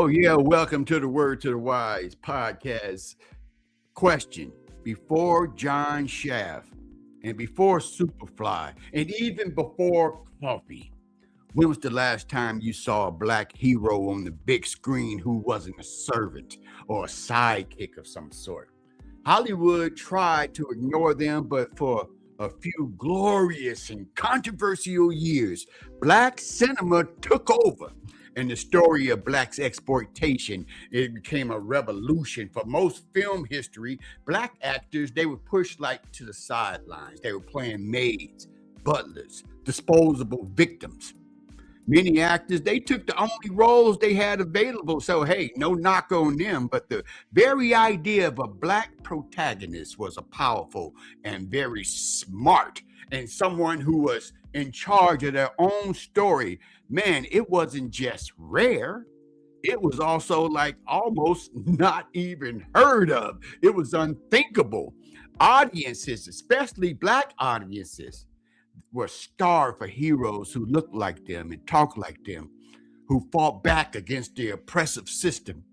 Oh, yeah. Welcome to the Word to the Wise podcast. Question: before John Shaft and before Superfly and even before Coffy, when was the last time you saw a black hero on the big screen who wasn't a servant or a sidekick of some sort? Hollywood tried to ignore them, but for a few glorious and controversial years, black cinema took over. And the story of black exploitation, it became a revolution. For most film history, black actors, they were pushed like to the sidelines. They were playing maids, butlers, disposable victims. Many actors, they took the only roles they had available. So, hey, no knock on them. But the very idea of a black protagonist was a powerful and very smart and someone who was in charge of their own story. Man, it wasn't just rare. It was also like almost not even heard of. It was unthinkable. Audiences, especially black audiences, were starved for heroes who looked like them and talked like them, who fought back against the oppressive system.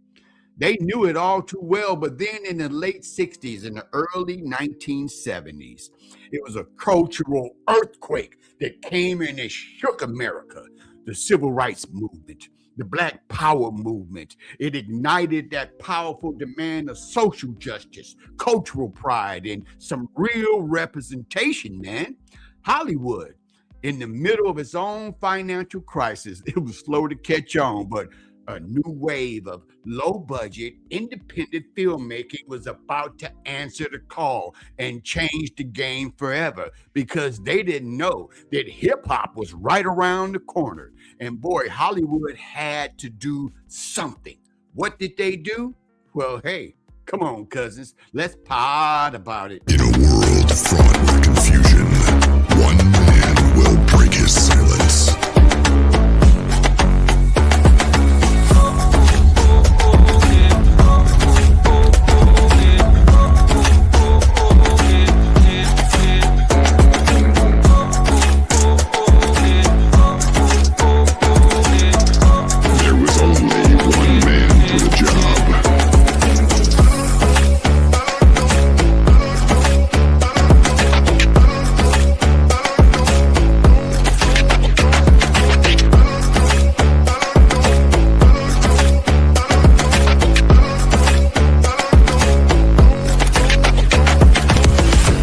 They knew it all too well, but then in the late 60s and the early 1970s, it was a cultural earthquake that came and it shook America. The civil rights movement, the Black Power movement, it ignited that powerful demand of social justice, cultural pride, and some real representation, man. Hollywood, in the middle of its own financial crisis, it was slow to catch on, but a new wave of low-budget, independent filmmaking was about to answer the call and change the game forever because they didn't know that hip-hop was right around the corner. And boy, Hollywood had to do something. What did they do? Well, hey, come on, cousins, let's pod about it. In a world fraught with confusion, one man will break his silence. There was only one man for the job.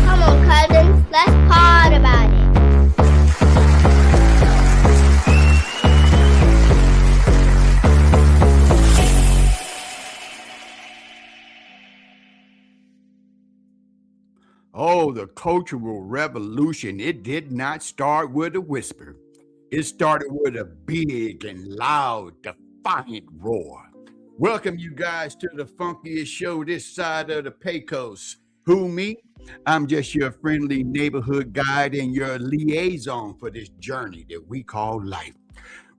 Come on, cousins, let's pod about it. Oh, the cultural revolution, it did not start with a whisper. It started with a big and loud, defiant roar. Welcome, you guys, to the funkiest show this side of the Pecos. Who, me? I'm just your friendly neighborhood guide and your liaison for this journey that we call life.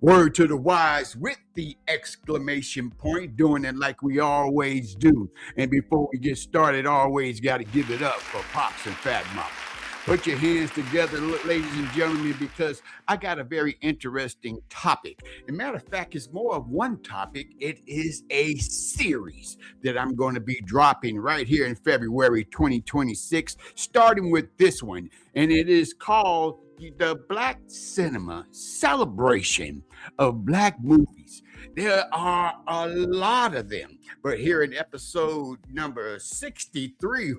Word to the wise with the exclamation point, doing it like we always do. And before we get started, always got to give it up for Pops and Fat Mama. Put your hands together, ladies and gentlemen, because I got a very interesting topic. As a matter of fact, it's more of one topic. It is a series that I'm going to be dropping right here in February 2026, starting with this one. And it is called the Black Cinema Celebration of Black Movies. There are a lot of them, but here in episode number 63,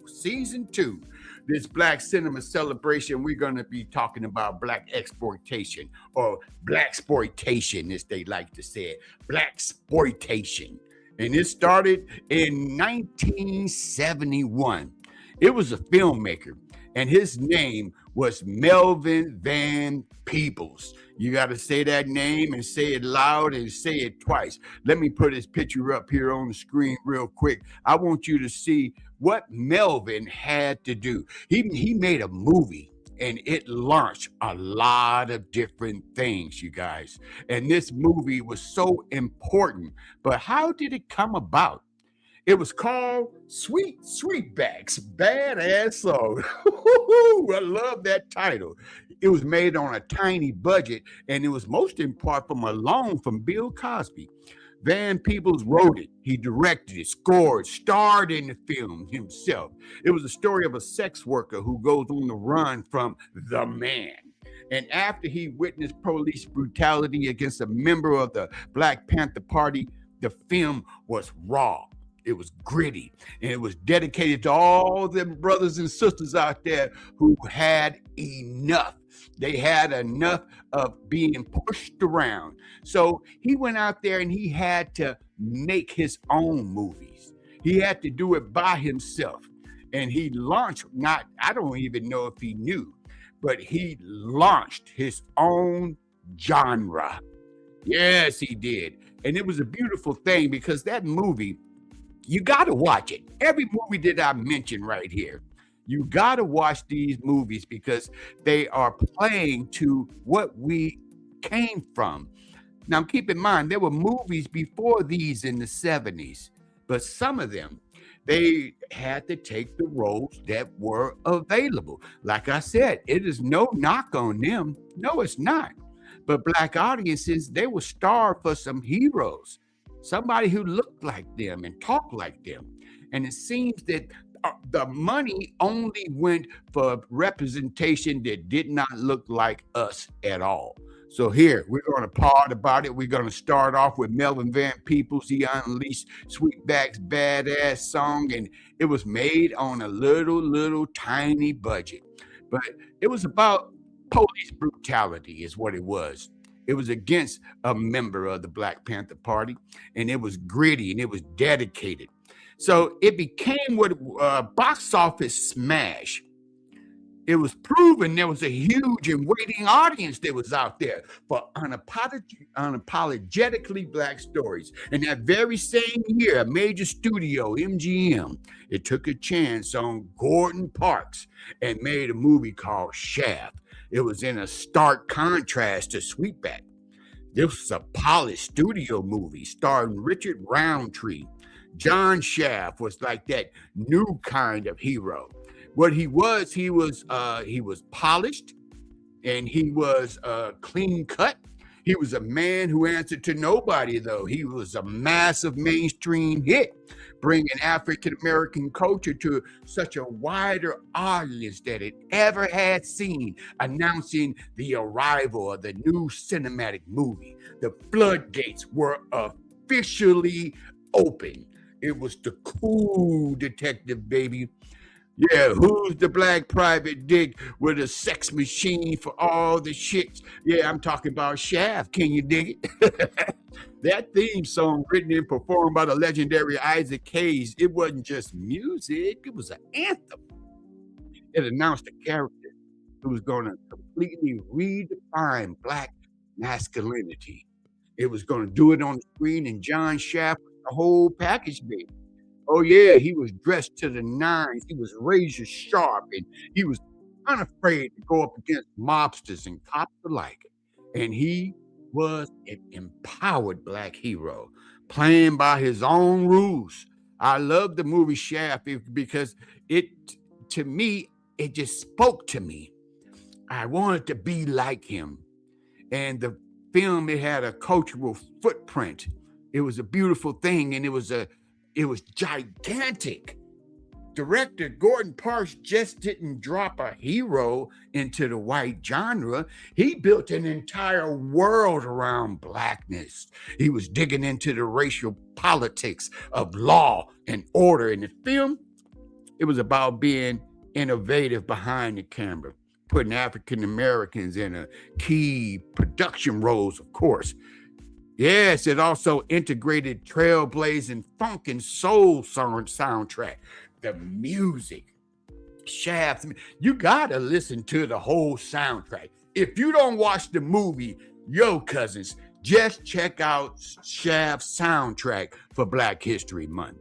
season 2, this Black Cinema Celebration, we're going to be talking about Black exploitation, or Blaxploitation, as they like to say it, Blaxploitation. And it started in 1971. It was a filmmaker, and his name was Melvin Van Peebles. You got to say that name and say it loud and say it twice. Let me put his picture up here on the screen real quick. I want you to see what Melvin had to do. He made a movie and it launched a lot of different things, you guys. And this movie was so important. But how did it come about? It was called Sweet Sweetbacks, badass song. I love that title. It was made on a tiny budget, and it was most in part from a loan from Bill Cosby. Van Peebles wrote it. He directed it, scored, starred in the film himself. It was a story of a sex worker who goes on the run from the man. And after he witnessed police brutality against a member of the Black Panther Party, the film was raw. It was gritty, and it was dedicated to all them brothers and sisters out there who had enough. They had enough of being pushed around. So he went out there and he had to make his own movies. He had to do it by himself. And he launched, I don't even know if he knew, but he launched his own genre. Yes, he did. And it was a beautiful thing because that movie, you got to watch it. Every movie that I mentioned right here, you got to watch these movies because they are playing to what we came from. Now, keep in mind, there were movies before these in the 70s, but some of them, they had to take the roles that were available. Like I said, it is no knock on them. No, it's not. But Black audiences, they were starved for some heroes, somebody who looked like them and talked like them. And it seems that the money only went for representation that did not look like us at all. So here, we're going to part about it. We're going to start off with Melvin Van Peebles. He unleashed Sweetback's badass song, and it was made on a little tiny budget. But it was about police brutality is what it was. It was against a member of the Black Panther Party, and it was gritty and it was dedicated. So it became what box office smash. It was proven there was a huge and waiting audience that was out there for unapologetically Black stories. And that very same year, a major studio, MGM, it took a chance on Gordon Parks and made a movie called Shaft. It was in a stark contrast to Sweetback. This was a polished studio movie starring Richard Roundtree. John Shaft was like that new kind of hero. What he was polished, and he was clean cut. He was a man who answered to nobody, though. He was a massive mainstream hit, bringing African-American culture to such a wider audience that it ever had seen, announcing the arrival of the new cinematic movie. The floodgates were officially open. It was the cool detective, baby. Yeah, who's the black private dick with a sex machine for all the shits? Yeah, I'm talking about Shaft. Can you dig it? That theme song, written and performed by the legendary Isaac Hayes, it wasn't just music, it was an anthem. It announced a character who was going to completely redefine Black masculinity. It was going to do it on the screen, and John Shaft was the whole package, baby. Oh yeah, he was dressed to the nines. He was razor sharp, and he was unafraid to go up against mobsters and cops alike. And he was an empowered Black hero, playing by his own rules. I love the movie Shaft because to me, it just spoke to me. I wanted to be like him. And the film, it had a cultural footprint. It was a beautiful thing, and it was gigantic. Director Gordon Parks just didn't drop a hero into the white genre. He built an entire world around Blackness. He was digging into the racial politics of law and order. In the film, it was about being innovative behind the camera, putting African Americans in a key production roles, of course. Yes, it also integrated trailblazing funk and soul soundtrack. The music, Shaft, you gotta listen to the whole soundtrack. If you don't watch the movie, yo cousins, just check out Shaft's soundtrack for Black History Month.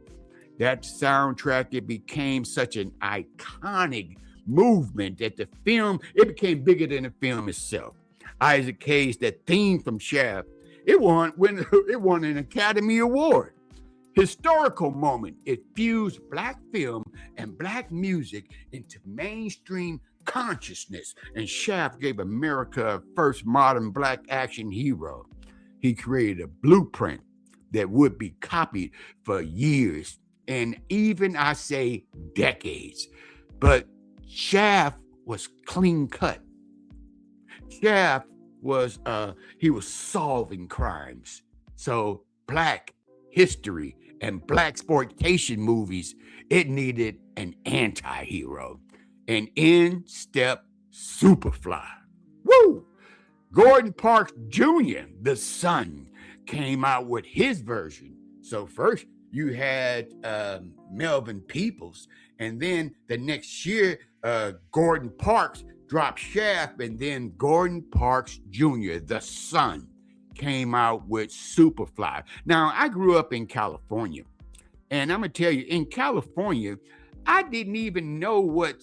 That soundtrack, it became such an iconic movement that the film, it became bigger than the film itself. Isaac Hayes, that theme from Shaft, it won an Academy Award. Historical moment. It fused Black film and Black music into mainstream consciousness, and Shaft gave America a first modern Black action hero. He created a blueprint. that would be copied for years and even, I say, decades. But Shaft was clean cut. Shaft was he was solving crimes. So Black history and Blaxploitation movies, it needed an anti-hero. And in stepped Superfly. Woo! Gordon Parks Jr., the son, came out with his version. So first you had Melvin Peebles, and then the next year, Gordon Parks dropped Shaft, and then Gordon Parks Jr., the son, came out with Superfly. Now, I grew up in California, and I'm going to tell you, in California, I didn't even know what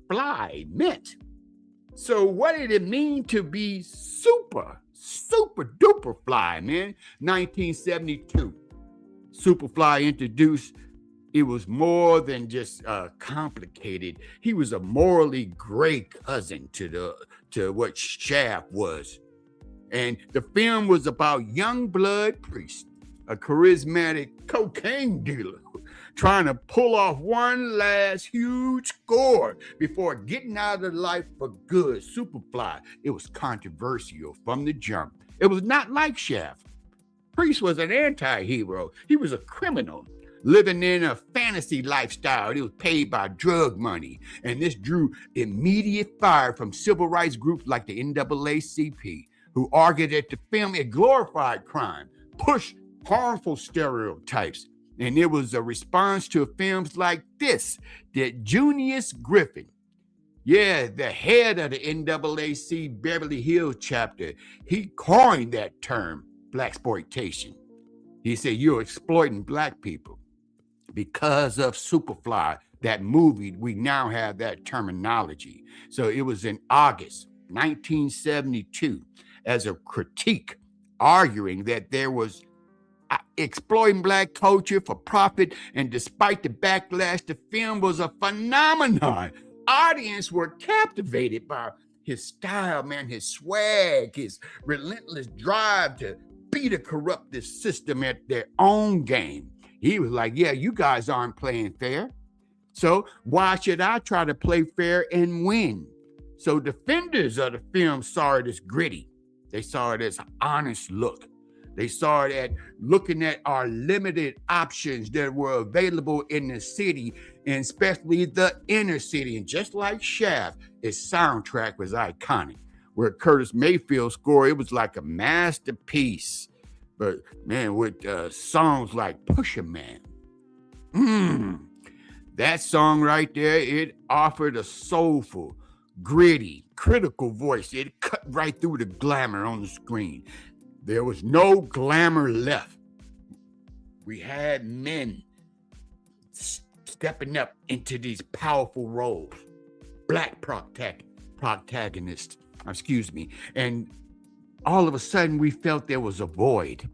fly meant. So what did it mean to be super duper fly, man? 1972, Superfly introduced. It was more than just complicated. He was a morally gray cousin to what Shaft was. And the film was about young blood priest, a charismatic cocaine dealer, trying to pull off one last huge score before getting out of life for good. Superfly, it was controversial from the jump. It was not like Shaft. Priest was an anti-hero. He was a criminal, living in a fantasy lifestyle. He was paid by drug money. And this drew immediate fire from civil rights groups like the NAACP, who argued that the film had glorified crime, pushed harmful stereotypes. And it was a response to films like this that Junius Griffin, the head of the NAACP Beverly Hills chapter, he coined that term, Blaxploitation. He said, you're exploiting Black people. Because of Superfly, that movie, we now have that terminology. So it was in August 1972 as a critique, arguing that there was exploiting Black culture for profit, and despite the backlash, the film was a phenomenon. Audience were captivated by his style, man, his swag, his relentless drive to beat a corrupted system at their own game. He was like, you guys aren't playing fair. So why should I try to play fair and win? So defenders of the film saw it as gritty. They saw it as an honest look. They saw it at looking at our limited options that were available in the city, and especially the inner city. And just like Shaft, its soundtrack was iconic. Where Curtis Mayfield's score, it was like a masterpiece. But man, with songs like Pusher Man, that song right there, it offered a soulful, gritty, critical voice. It cut right through the glamour on the screen. There was no glamour left. We had men stepping up into these powerful roles, Black protagonists, and all of a sudden we felt there was a void.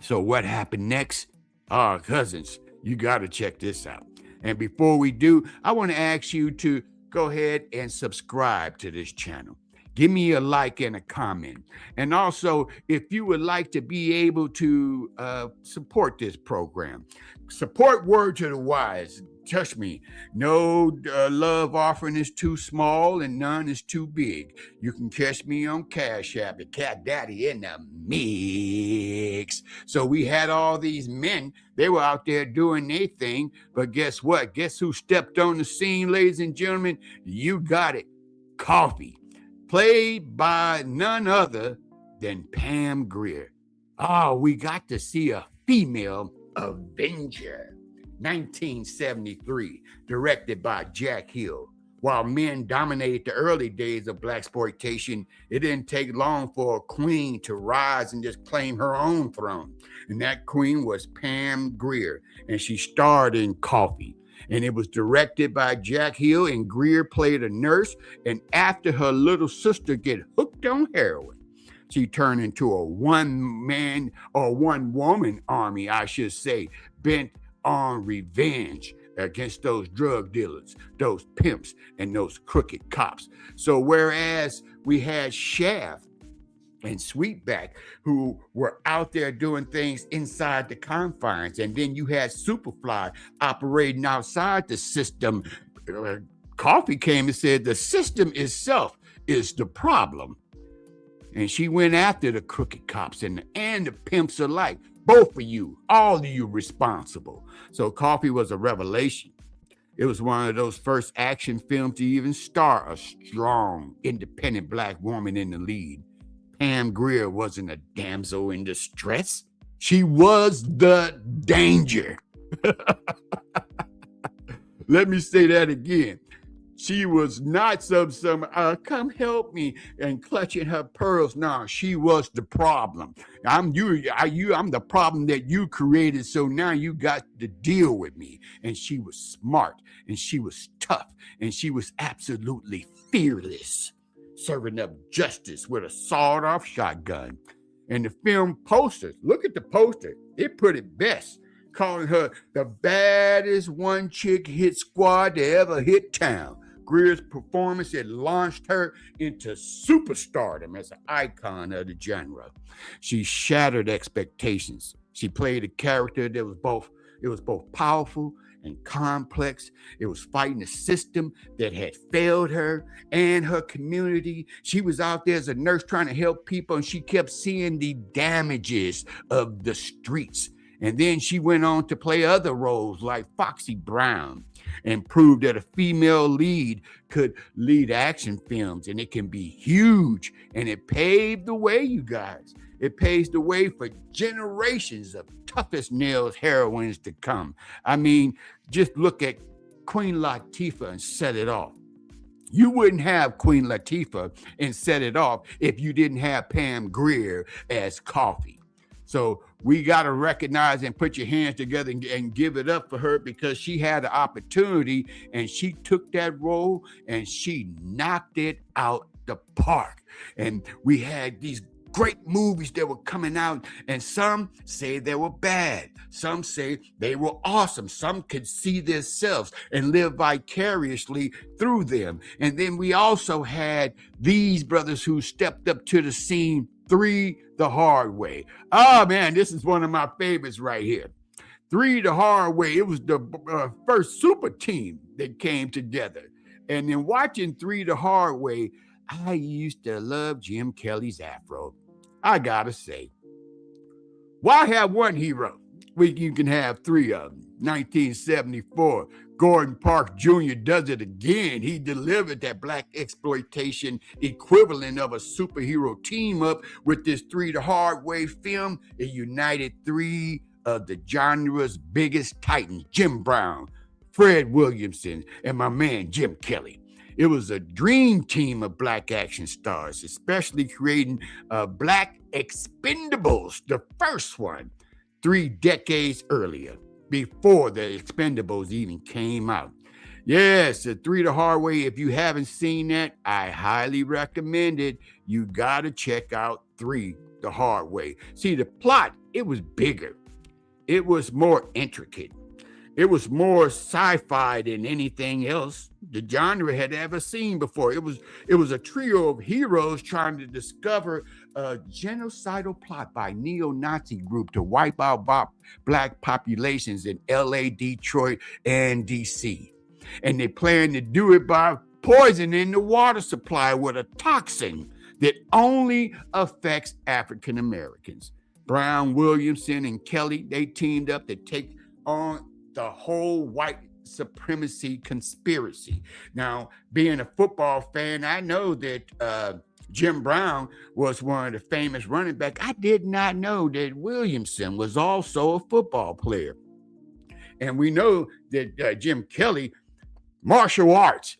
So what happened next? Cousins, you got to check this out. And before we do, I want to ask you to go ahead and subscribe to this channel. Give me a like and a comment. And also, if you would like to be able to support this program, support Word to the Wise. Trust me, no love offering is too small and none is too big. You can catch me on Cash App, the Cat Daddy in the mix. So we had all these men, they were out there doing their thing, but guess what? Guess who stepped on the scene, ladies and gentlemen? You got it, Coffy. Played by none other than Pam Grier. We got to see a female Avenger. 1973, directed by Jack Hill. While men dominated the early days of Blaxploitation, it didn't take long for a queen to rise and just claim her own throne. And that queen was Pam Grier, and she starred in Coffy. And it was directed by Jack Hill, and Grier played a nurse. And after her little sister get hooked on heroin, she turned into a one-man or one-woman army, I should say, bent on revenge against those drug dealers, those pimps, and those crooked cops. So whereas we had Shaft, and Sweetback, who were out there doing things inside the confines. And then you had Superfly operating outside the system. Coffee came and said the system itself is the problem. And she went after the crooked cops and the pimps alike. Both of you, all of you responsible. So Coffy was a revelation. It was one of those first action films to even star a strong, independent black woman in the lead. Pam Grier wasn't a damsel in distress. She was the danger. Let me say that again. She was not some come help me and clutching her pearls. No, she was the problem. I'm the problem that you created. So now you got to deal with me. And she was smart and she was tough and she was absolutely fearless, serving up justice with a sawed-off shotgun. And the film posters, look at the poster. It put it best, calling her the baddest one-chick hit squad to ever hit town. Grier's performance had launched her into superstardom as an icon of the genre. She shattered expectations. She played a character that was both powerful and complex. It was fighting a system that had failed her and her community. She was out there as a nurse trying to help people, and she kept seeing the damages of the streets. And then she went on to play other roles like Foxy Brown and proved that a female lead could lead action films, and it can be huge. And it paved the way, you guys. It paves the way for generations of toughest nails heroines to come. I mean, just look at Queen Latifah and Set It Off. You wouldn't have Queen Latifah and Set It Off if you didn't have Pam Grier as Coffy. So we got to recognize and put your hands together and give it up for her, because she had the opportunity and she took that role and she knocked it out the park. And we had these great movies that were coming out, and some say they were bad. Some say they were awesome. Some could see themselves and live vicariously through them. And then we also had these brothers who stepped up to the scene. 3 the Hard Way. Oh man, this is one of my favorites right here. 3 the Hard Way. It was the first super team that came together. And then watching 3 the Hard Way, I used to love Jim Kelly's afro. I gotta say, why have one hero? You can have 3 of them. 1974, Gordon Parks Jr. does it again. He delivered that Blaxploitation equivalent of a superhero team up with this 3 the Hard Way film. It united 3 of the genre's biggest titans, Jim Brown, Fred Williamson, and my man Jim Kelly. It was a dream team of black action stars, especially creating Black Expendables, the first one, 3 decades earlier, before the Expendables even came out. Yes, the 3 the Hard Way. If you haven't seen that, I highly recommend it. You got to check out 3 the Hard Way. See, the plot, it was bigger. It was more intricate. It was more sci-fi than anything else the genre had ever seen before. It was a trio of heroes trying to discover a genocidal plot by neo-Nazi group to wipe out black populations in LA, Detroit, and DC. And they plan to do it by poisoning the water supply with a toxin that only affects African Americans. Brown, Williamson, and Kelly, they teamed up to take on the whole white supremacy conspiracy. Now, being a football fan, I know that Jim Brown was one of the famous running backs. I did not know that Williamson was also a football player. And we know that Jim Kelly, martial arts.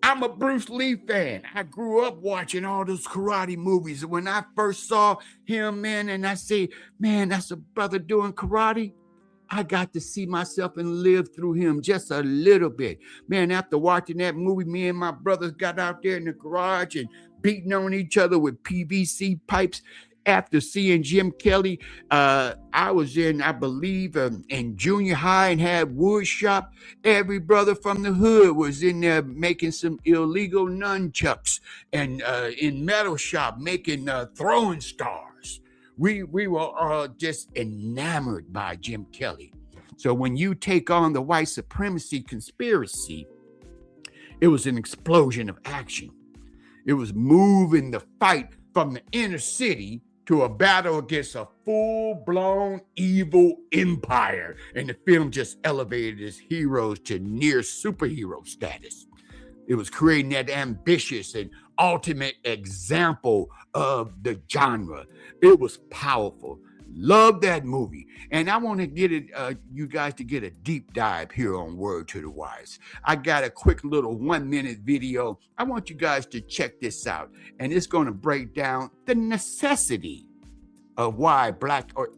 I'm a Bruce Lee fan. I grew up watching all those karate movies. When I first saw him, man, and I say, man, that's a brother doing karate. I got to see myself and live through him just a little bit. Man, after watching that movie, me and my brothers got out there in the garage and beating on each other with PVC pipes. after seeing Jim Kelly. I was I believe, in junior high and had wood shop. Every brother from the hood was in there making some illegal nunchucks, and in metal shop making throwing stars. We were just enamored by Jim Kelly. So when you take on the white supremacy conspiracy, it was an explosion of action. It was moving the fight from the inner city to a battle against a full-blown evil empire. And the film just elevated its heroes to near superhero status. It was creating that ambitious and ultimate example of the genre. It was powerful. Love that movie. And I want to get you guys to get a deep dive here on Word to the Wise. I got a quick little 1-minute video. I want you guys to check this out. And it's going to break down the necessity of why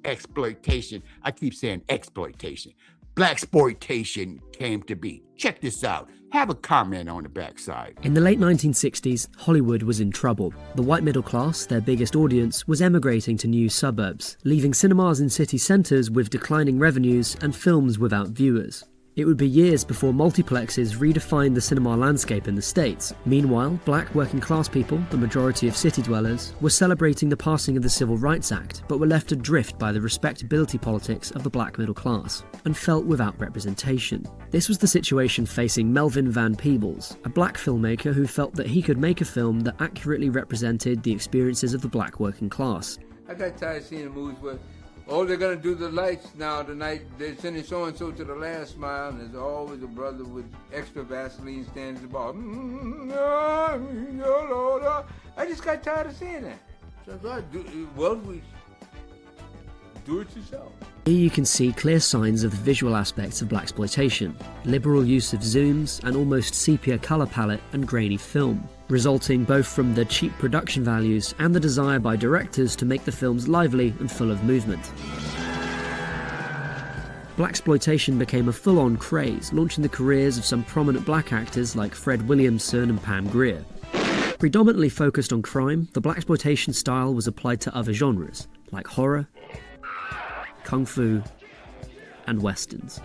exploitation, I keep saying exploitation, Blaxploitation came to be. Check this out. Have a comment on the backside. In the late 1960s, Hollywood was in trouble. The white middle class, their biggest audience, was emigrating to new suburbs, leaving cinemas in city centres with declining revenues and films without viewers. It would be years before multiplexes redefined the cinema landscape in the States. Meanwhile, black working class people, the majority of city dwellers, were celebrating the passing of the Civil Rights Act, but were left adrift by the respectability politics of the black middle class, and felt without representation. This was the situation facing Melvin Van Peebles, a black filmmaker who felt that he could make a film that accurately represented the experiences of the black working class. I got tired of seeing the movies where, they're gonna do the lights now tonight. They're sending so and so to the last mile, and there's always a brother with extra Vaseline standing at the bar. I just got tired of seeing that. So I thought, do it yourself. Here you can see clear signs of the visual aspects of blaxploitation, liberal use of zooms, an almost sepia colour palette and grainy film, resulting both from the cheap production values and the desire by directors to make the films lively and full of movement. Blaxploitation became a full-on craze, launching the careers of some prominent black actors like Fred Williamson and Pam Grier. Predominantly focused on crime, the blaxploitation style was applied to other genres, like horror, kung fu, and westerns.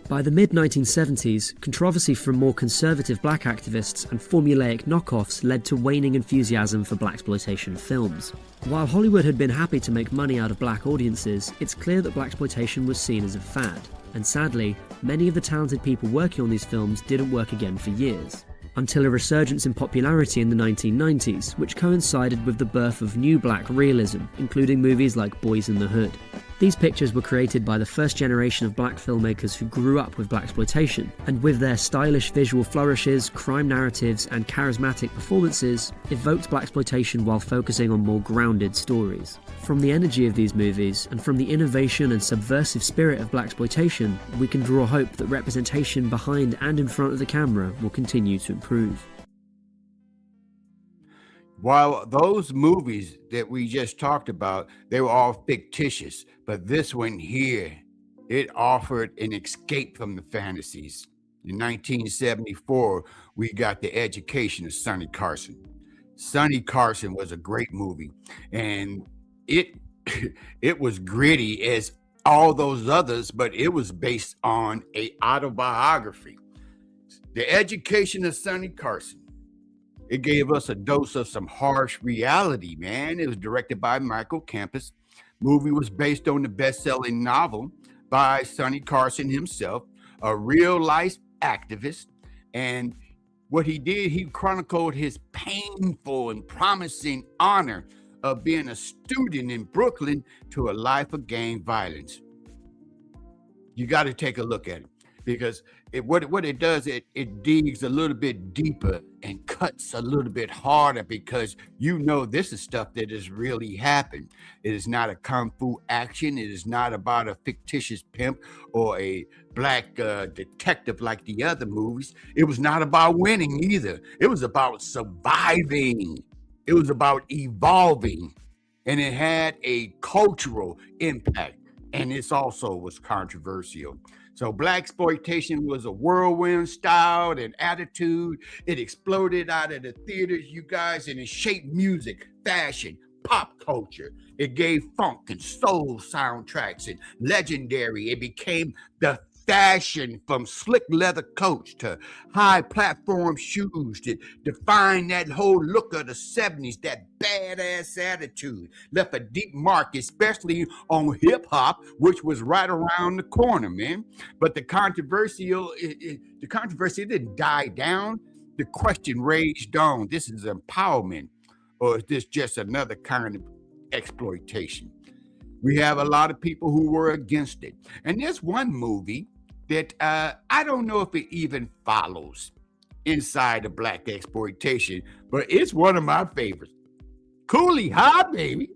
By the mid-1970s, controversy from more conservative black activists and formulaic knockoffs led to waning enthusiasm for blaxploitation films. While Hollywood had been happy to make money out of black audiences, it's clear that blaxploitation was seen as a fad, and sadly, many of the talented people working on these films didn't work again for years. Until a resurgence in popularity in the 1990s, which coincided with the birth of new black realism, including movies like Boys in the Hood. These pictures were created by the first generation of black filmmakers who grew up with blaxploitation, and with their stylish visual flourishes, crime narratives, and charismatic performances, evoked blaxploitation while focusing on more grounded stories. From the energy of these movies, and from the innovation and subversive spirit of blaxploitation, we can draw hope that representation behind and in front of the camera will continue to improve. While those movies that we just talked about, they were all fictitious, but this one here, it offered an escape from the fantasies. In 1974, we got The Education of Sonny Carson. Sonny Carson was a great movie, and it was gritty as all those others, but it was based on an autobiography. The Education of Sonny Carson. It gave us a dose of some harsh reality, man. It was directed by Michael Campus. Movie was based on the best-selling novel by Sonny Carson himself, a real-life activist. And what he did, he chronicled his painful and promising honor of being a student in Brooklyn to a life of gang violence. You got to take a look at it, because what it does, it digs a little bit deeper and cuts a little bit harder, because you know this is stuff that has really happened. It is not a kung fu action. It is not about a fictitious pimp or a black detective like the other movies. It was not about winning either. It was about surviving. It was about evolving, and it had a cultural impact, and it also was controversial. So blaxploitation was a whirlwind style and attitude. It exploded out of the theaters, you guys, and it shaped music, fashion, pop culture. It gave funk and soul soundtracks and legendary. It became the fashion from slick leather coats to high platform shoes that defined that whole look of the 70s, that badass attitude. Left a deep mark, especially on hip hop, which was right around the corner, man. But the controversy didn't die down. The question raged on. This is empowerment, or is this just another kind of exploitation? We have a lot of people who were against it. And there's one movie that I don't know if it even follows inside of black exploitation, but it's one of my favorites. Coolie High, baby.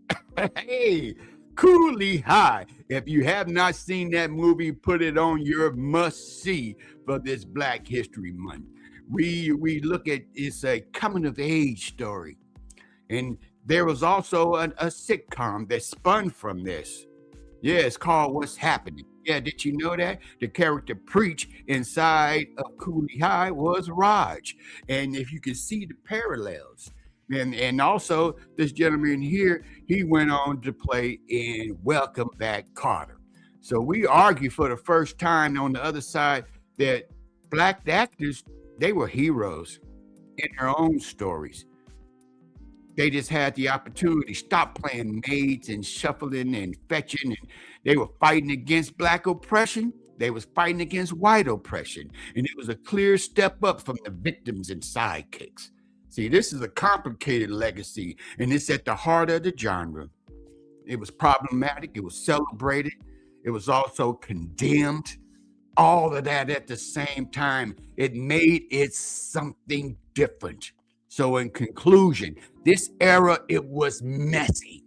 Hey, Coolie High. If you have not seen that movie, put it on your must-see for this Black History Month. We look at, it's a coming of age story. And there was also a sitcom that spun from this. Yeah, it's called What's Happening. Yeah, did you know that? The character Preach inside of Coolie High was Raj. And if you can see the parallels. And also, this gentleman here, he went on to play in Welcome Back, Kotter. So we argue for the first time on the other side that black actors, they were heroes in their own stories. They just had the opportunity to stop playing maids and shuffling and fetching, and they were fighting against black oppression. They was fighting against white oppression, and it was a clear step up from the victims and sidekicks. See, this is a complicated legacy, and it's at the heart of the genre. It was problematic. It was celebrated. It was also condemned. All of that at the same time. It made it something different. So in conclusion, this era, it was messy.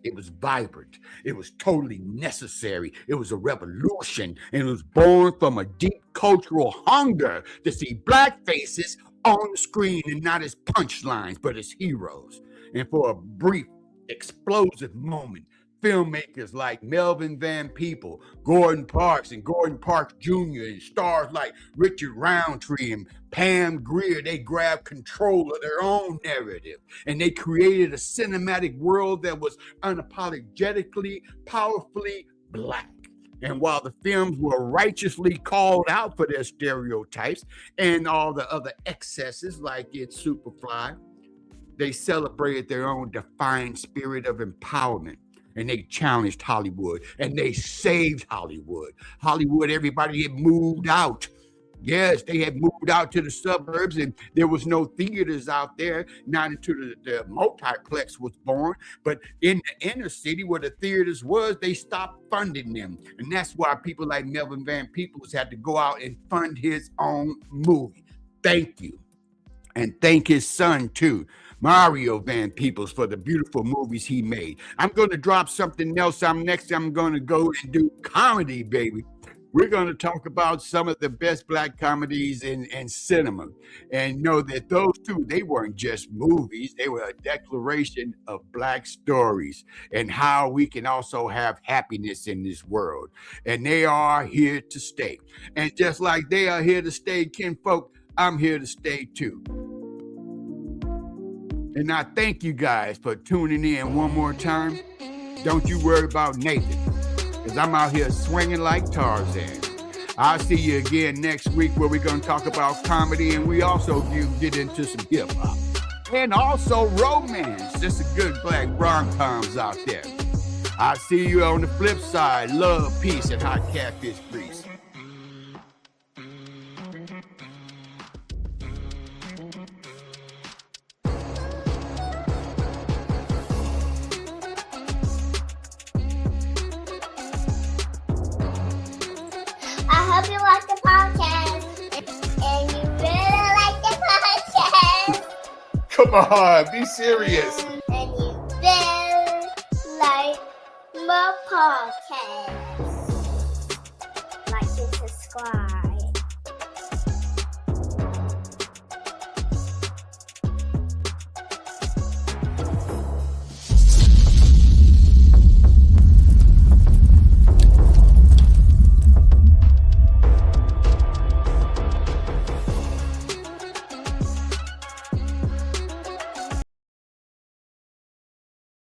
It was vibrant. It was totally necessary. It was a revolution, and it was born from a deep cultural hunger to see black faces on the screen, and not as punchlines, but as heroes. And for a brief, explosive moment, filmmakers like Melvin Van Peebles, Gordon Parks and Gordon Parks Jr., and stars like Richard Roundtree and Pam Grier, they grabbed control of their own narrative, and they created a cinematic world that was unapologetically, powerfully black. And while the films were righteously called out for their stereotypes and all the other excesses like in Superfly, they celebrated their own defiant spirit of empowerment. And they challenged Hollywood, and they saved Hollywood. Hollywood, everybody had moved out. Yes, they had moved out to the suburbs, and there was no theaters out there, not until the multiplex was born. But in the inner city where the theaters was, they stopped funding them. And that's why people like Melvin Van Peebles had to go out and fund his own movie. Thank you. And thank his son, too, Mario Van Peebles, for the beautiful movies he made. I'm going to drop something else. Next, I'm going to go and do comedy, baby. We're going to talk about some of the best black comedies in cinema, and know that those two, they weren't just movies. They were a declaration of black stories and how we can also have happiness in this world. And they are here to stay. And just like they are here to stay, kinfolk, I'm here to stay too. And I thank you guys for tuning in one more time. Don't you worry about Nathan, because I'm out here swinging like Tarzan. I'll see you again next week, where we're going to talk about comedy, and we also get into some hip hop and also romance. Just a good black rom-coms out there. I'll see you on the flip side. Love, peace, and hot catfish grease. I hope you like the podcast, and you really like the podcast, Come on, be serious. and you really like my podcast. Like and subscribe.